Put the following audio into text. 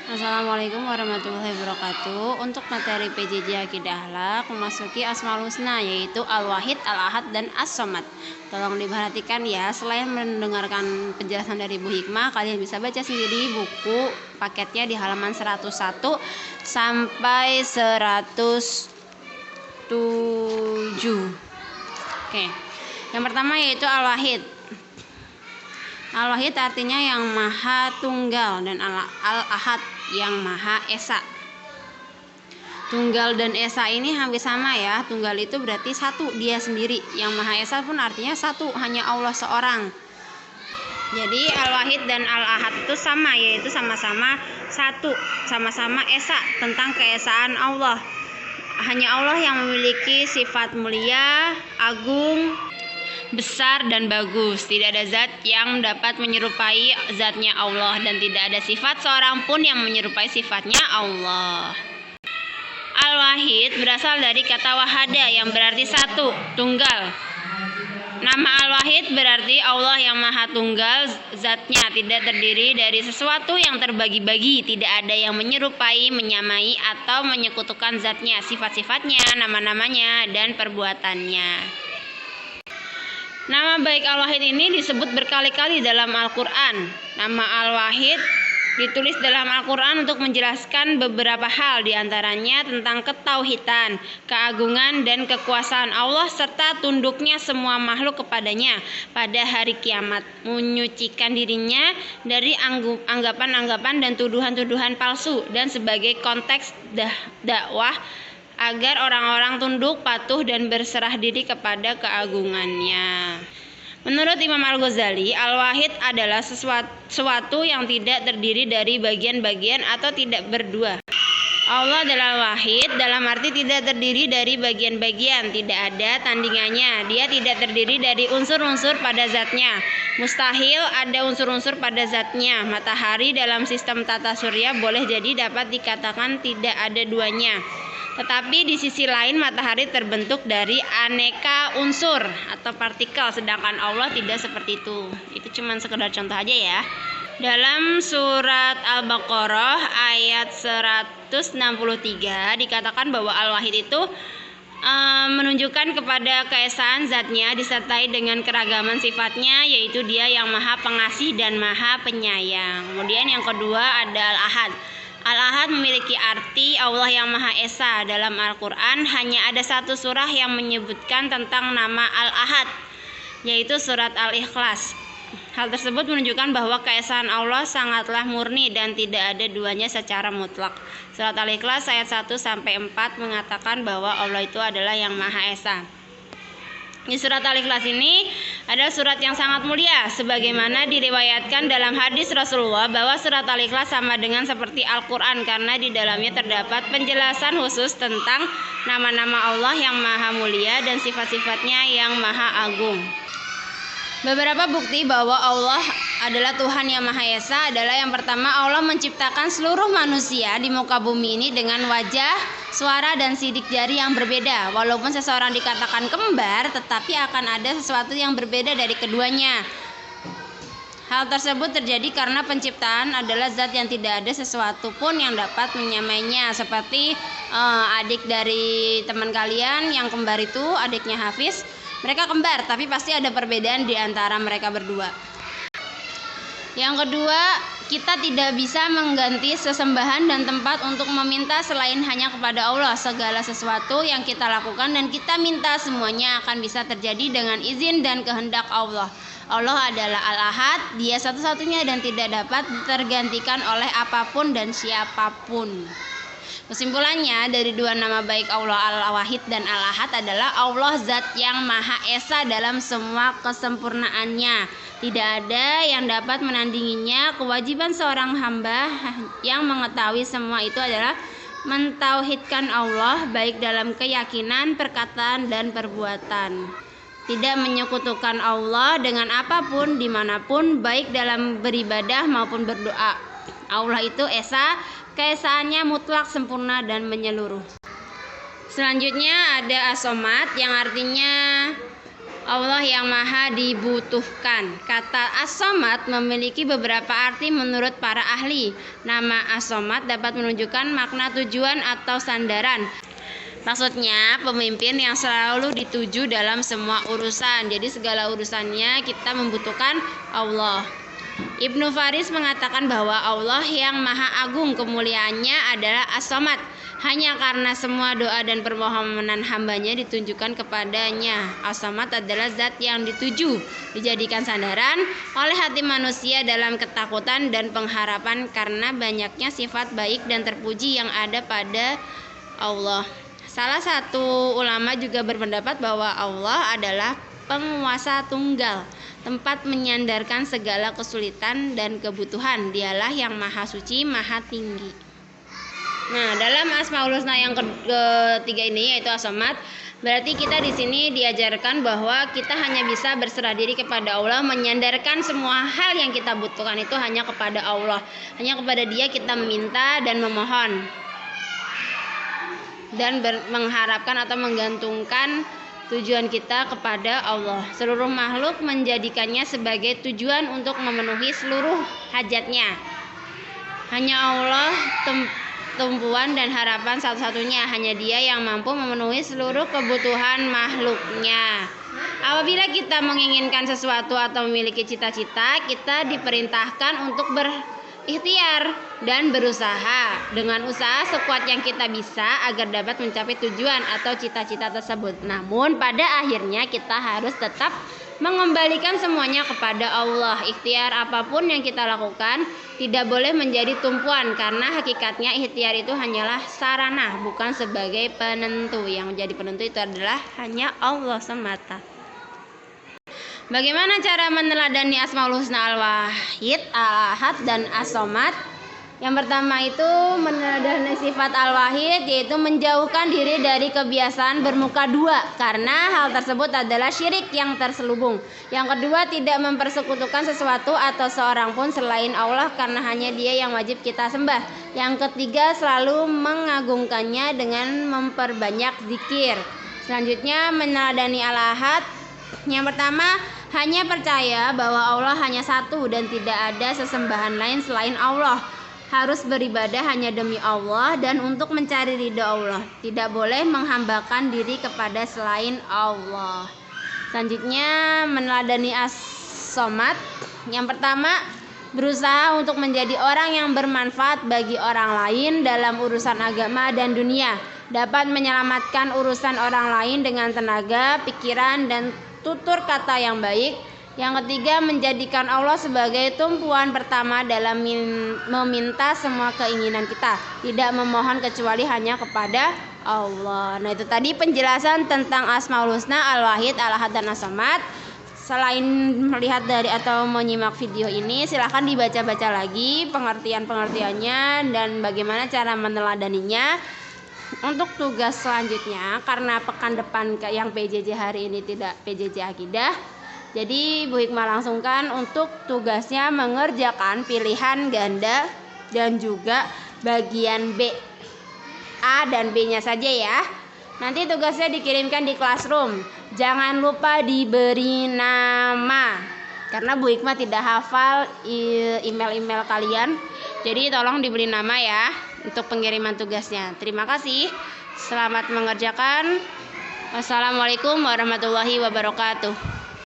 Assalamualaikum warahmatullahi wabarakatuh. Untuk materi PJJ Akidah Akhlak memasuki Asmaul Husna, yaitu Al-Wahid, Al-Ahad, dan As-Somad. Tolong diperhatikan ya, selain mendengarkan penjelasan dari Bu Hikmah, kalian bisa baca sendiri buku paketnya di halaman 101 sampai 107. Oke. Yang pertama yaitu Al-Wahid. Al-Wahid artinya yang maha tunggal, dan Al-Ahad yang maha esa. Tunggal dan esa ini hampir sama ya. Tunggal itu berarti satu, dia sendiri. Yang maha esa pun artinya satu, hanya Allah seorang. Jadi Al-Wahid dan Al-Ahad itu sama, yaitu sama-sama satu, sama-sama esa, tentang keesaan Allah. Hanya Allah yang memiliki sifat mulia, agung, besar, dan bagus. Tidak ada zat yang dapat menyerupai zatnya Allah, dan tidak ada sifat seorang pun yang menyerupai sifatnya Allah. Al-Wahid berasal dari kata wahada yang berarti satu, tunggal. Nama Al-Wahid berarti Allah yang maha tunggal zatnya, tidak terdiri dari sesuatu yang terbagi-bagi, tidak ada yang menyerupai, menyamai, atau menyekutukan zatnya, sifat-sifatnya, nama-namanya, dan perbuatannya. Nama baik Al-Wahid ini disebut berkali-kali dalam Al-Quran. Nama Al-Wahid ditulis dalam Al-Quran untuk menjelaskan beberapa hal, diantaranya tentang ketauhidan, keagungan, dan kekuasaan Allah, serta tunduknya semua makhluk kepadanya pada hari kiamat, menyucikan dirinya dari anggapan-anggapan dan tuduhan-tuduhan palsu, dan sebagai konteks dakwah agar orang-orang tunduk, patuh, dan berserah diri kepada keagungannya. Menurut Imam Al-Ghazali, Al-Wahid adalah sesuatu yang tidak terdiri dari bagian-bagian atau tidak berdua. Allah adalah wahid dalam arti tidak terdiri dari bagian-bagian, tidak ada tandingannya. Dia tidak terdiri dari unsur-unsur pada zatnya. Mustahil ada unsur-unsur pada zatnya. Matahari dalam sistem tata surya boleh jadi dapat dikatakan tidak ada duanya. Tetapi di sisi lain matahari terbentuk dari aneka unsur atau partikel, sedangkan Allah tidak seperti itu. Itu cuma sekedar contoh aja ya. Dalam surat Al-Baqarah ayat 163 dikatakan bahwa Al-Wahid itu menunjukkan kepada keesaan zatnya disertai dengan keragaman sifatnya, yaitu dia yang maha pengasih dan maha penyayang. Kemudian yang kedua ada Al-Ahad. Al-Ahad memiliki arti Allah yang Maha Esa. Dalam Al-Quran hanya ada satu surah yang menyebutkan tentang nama Al-Ahad, yaitu surat Al-Ikhlas. Hal tersebut menunjukkan bahwa keesaan Allah sangatlah murni dan tidak ada duanya secara mutlak. Surat Al-Ikhlas ayat 1-4 mengatakan bahwa Allah itu adalah yang Maha Esa. Di surat Al-Ikhlas ini adalah surat yang sangat mulia, sebagaimana diriwayatkan dalam hadis Rasulullah bahwa surat Al-Ikhlas sama dengan seperti Al-Quran, karena di dalamnya terdapat penjelasan khusus tentang nama-nama Allah yang maha mulia dan sifat-sifatnya yang maha agung. Beberapa bukti bahwa Allah adalah Tuhan yang Maha Esa adalah yang pertama, Allah menciptakan seluruh manusia di muka bumi ini dengan wajah, suara, dan sidik jari yang berbeda. Walaupun seseorang dikatakan kembar, tetapi akan ada sesuatu yang berbeda dari keduanya. Hal tersebut terjadi karena penciptaan adalah zat yang tidak ada sesuatu pun yang dapat menyamainya. Seperti adik dari teman kalian yang kembar itu, adiknya Hafiz, mereka kembar, tapi pasti ada perbedaan di antara mereka berdua. Yang kedua, kita tidak bisa mengganti sesembahan dan tempat untuk meminta selain hanya kepada Allah. Segala sesuatu yang kita lakukan dan kita minta semuanya akan bisa terjadi dengan izin dan kehendak Allah. Allah adalah Al-Ahad, dia satu-satunya dan tidak dapat tergantikan oleh apapun dan siapapun. Kesimpulannya, dari dua nama baik Allah Al-Wahid dan Al-Ahad adalah Allah zat yang Maha Esa dalam semua kesempurnaannya. Tidak ada yang dapat menandinginya. Kewajiban seorang hamba yang mengetahui semua itu adalah mentauhidkan Allah baik dalam keyakinan, perkataan, dan perbuatan. Tidak menyekutukan Allah dengan apapun, dimanapun, baik dalam beribadah maupun berdoa. Allah itu Esa, keesaannya mutlak, sempurna, dan menyeluruh. Selanjutnya ada As-Somad yang artinya Allah yang maha dibutuhkan. Kata As-Somad memiliki beberapa arti menurut para ahli. Nama As-Somad dapat menunjukkan makna tujuan atau sandaran. Maksudnya pemimpin yang selalu dituju dalam semua urusan. Jadi segala urusannya kita membutuhkan Allah. Ibnu Faris mengatakan bahwa Allah yang maha agung kemuliaannya adalah As-Somad. Hanya karena semua doa dan permohonan hambanya ditunjukkan kepadanya. As-Somad adalah zat yang dituju, dijadikan sandaran oleh hati manusia dalam ketakutan dan pengharapan karena banyaknya sifat baik dan terpuji yang ada pada Allah. Salah satu ulama juga berpendapat bahwa Allah adalah penguasa tunggal, tempat menyandarkan segala kesulitan dan kebutuhan. Dialah yang maha suci, maha tinggi. Nah, dalam Asmaul Husna yang ketiga ini yaitu As-Somad, berarti kita di sini diajarkan bahwa kita hanya bisa berserah diri kepada Allah, menyandarkan semua hal yang kita butuhkan itu hanya kepada Allah. Hanya kepada Dia kita meminta dan memohon. Dan mengharapkan atau menggantungkan tujuan kita kepada Allah. Seluruh makhluk menjadikannya sebagai tujuan untuk memenuhi seluruh hajatnya. Hanya Allah tumpuan dan harapan satu-satunya. Hanya Dia yang mampu memenuhi seluruh kebutuhan makhluknya. Apabila kita menginginkan sesuatu atau memiliki cita-cita, kita diperintahkan untuk berikhtiar dan berusaha dengan usaha sekuat yang kita bisa agar dapat mencapai tujuan atau cita-cita tersebut. Namun pada akhirnya kita harus tetap mengembalikan semuanya kepada Allah. Ikhtiar apapun yang kita lakukan tidak boleh menjadi tumpuan karena hakikatnya ikhtiar itu hanyalah sarana, bukan sebagai penentu. Yang menjadi penentu itu adalah hanya Allah semata. Bagaimana cara meneladani Asmaul Husna Al-Wahid, Al-Ahad, dan As-Somad? Yang pertama itu meneladani sifat Al-Wahid, yaitu menjauhkan diri dari kebiasaan bermuka dua, karena hal tersebut adalah syirik yang terselubung. Yang kedua, tidak mempersekutukan sesuatu atau seorang pun selain Allah, karena hanya Dia yang wajib kita sembah. Yang ketiga, selalu mengagungkannya dengan memperbanyak zikir. Selanjutnya, meneladani Al-Ahad. Yang pertama, hanya percaya bahwa Allah hanya satu dan tidak ada sesembahan lain selain Allah. Harus beribadah hanya demi Allah dan untuk mencari ridha Allah. Tidak boleh menghambakan diri kepada selain Allah. Selanjutnya, meneladani As-Somad. Yang pertama, berusaha untuk menjadi orang yang bermanfaat bagi orang lain dalam urusan agama dan dunia. Dapat menyelamatkan urusan orang lain dengan tenaga, pikiran, dan tutur kata yang baik. Yang ketiga, menjadikan Allah sebagai tumpuan pertama dalam meminta semua keinginan kita. Tidak memohon kecuali hanya kepada Allah. Nah, itu tadi penjelasan tentang Asmaul Husna, Al-Wahid, Al-Ahad, dan As-Somad. Selain melihat dari atau menyimak video ini, silahkan dibaca-baca lagi pengertian-pengertiannya dan bagaimana cara meneladaninya. Untuk tugas selanjutnya, karena pekan depan yang PJJ hari ini tidak PJJ Akidah, jadi Bu Hikmah langsungkan untuk tugasnya mengerjakan pilihan ganda dan juga bagian B. A dan B-nya saja ya. Nanti tugasnya dikirimkan di classroom. Jangan lupa diberi nama, karena Bu Hikmah tidak hafal email-email kalian. Jadi tolong diberi nama ya untuk pengiriman tugasnya. Terima kasih. Selamat mengerjakan. Wassalamualaikum warahmatullahi wabarakatuh.